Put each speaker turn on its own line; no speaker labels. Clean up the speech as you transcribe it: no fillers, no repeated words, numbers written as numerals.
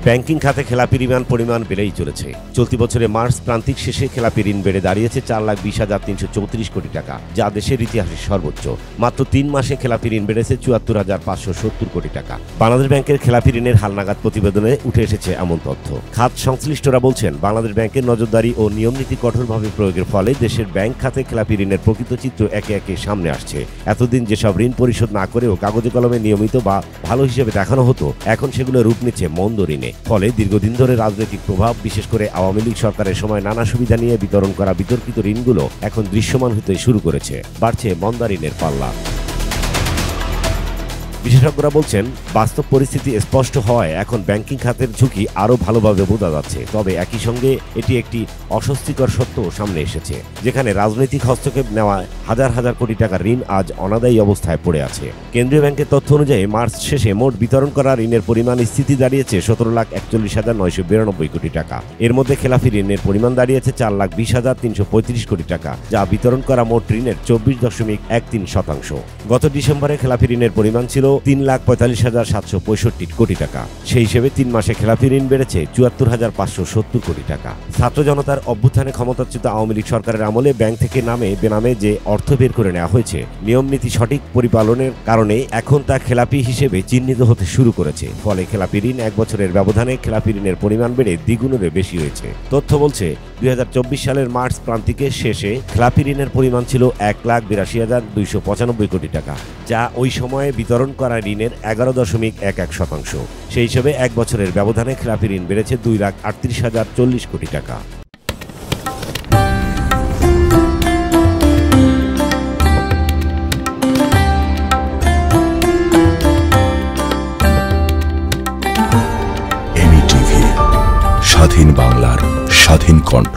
Banking খাতে খেলাপি ঋণ পরিমাণ বেড়েই চলেছে। চলতি বছরে মার্চ প্রান্তিক শেষে খেলাপি ঋণ বেড়ে দাঁড়িয়েছে 4,20,334 কোটি টাকা, যা দেশের ইতিহাসে সর্বোচ্চ। মাত্র 3 মাসে খেলাপি ঋণ বেড়েছে 74,570 কোটি টাকা। বাংলাদেশ ব্যাংকের খেলাপি ঋণের হালনাগাদ প্রতিবেদনে উঠে এসেছে এমন তথ্য। খাত সংশ্লিষ্টরা বলছেন, বাংলাদেশ ব্যাংকের নজরদারি ও নিয়মনীতি কঠোরভাবে প্রয়োগের ফলে দেশের ব্যাংক খাতে খেলাপি ঋণের প্রকৃত চিত্র একে একে সামনে আসছে। এতদিন যেসব ঋণ পরিশোধ না করেও কাগজে কলমে নিয়মিত বা ভালো হিসেবে দেখানো হতো, এখন সেগুলো রূপ নিচ্ছে মন্দ ঋণে। ফলে দীর্ঘদিন ধরে রাজনৈতিক প্রভাব, বিশেষ করে আওয়ামী লীগ সরকারের সময় নানা সুবিধা নিয়ে বিতরণ করা বিতর্কিত ঋণগুলো এখন দৃশ্যমান হতে শুরু করেছে। বাড়ছে মন্দা ঋণের পাল্লা। বিশেষজ্ঞরা বলছেন, বাস্তব পরিস্থিতি স্পষ্ট হওয়ায় এখন ব্যাংকিং খাতের ঝুঁকি আরও ভালোভাবে বোঝা যাচ্ছে। তবে একই সঙ্গে এটি একটি অস্বস্তিকর সত্যও সামনে এসেছে, যেখানে রাজনৈতিক হস্তক্ষেপ নেওয়া হাজার হাজার কোটি টাকার ঋণ আজ অনাদায়ী অবস্থায় পড়ে আছে। কেন্দ্রীয় ব্যাংকের তথ্য অনুযায়ী মার্চ শেষে মোট বিতরণ করা ঋণের পরিমাণ স্থিতি দাঁড়িয়েছে 17,41,992 কোটি টাকা। এর মধ্যে খেলাপি ঋণের পরিমাণ দাঁড়িয়েছে 4,20,335 কোটি টাকা, যা বিতরণ করা মোট ঋণের 24.13%। গত ডিসেম্বরে খেলাপি ঋণের পরিমাণ ছিল 3,45,765 কোটি টাকা। সেই হিসেবে 3 মাসে খেলাপি ঋণ বেড়েছে 74,570 কোটি টাকা। ছাত্র জনতার অভ্যুত্থানে ক্ষমতাচ্যুত আওয়ামী লীগ সরকারের আমলে ব্যাংক থেকে নামে বেনামে যে অর্থ বের করে নেওয়া হয়েছে, নিয়ম নীতি সঠিক পরিপালনের কারণে এখন তা খেলাপি হিসেবে চিহ্নিত হতে শুরু করেছে। ফলে খেলাপি ঋণ 1 বছরের ব্যবধানে খেলাপি ঋণের পরিমাণ বেড়ে দ্বিগুণেরও বেশি হয়েছে। তথ্য বলছে, 2024 সালের মার্চ প্রান্তিকের শেষে খেলাপি ঋণের পরিমাণ ছিল 1,82,295 কোটি টাকা, যা ওই সময়ে বিতরণ করা ঋণের 11.11%। সেই হিসেবে 1 বছরের ব্যবধানে খেলাপি ঋণ বেড়েছে 2,38,040 কোটি টাকা।
এমই টিভি, স্বাধীন বাংলার স্বাধীন কণ্ঠ।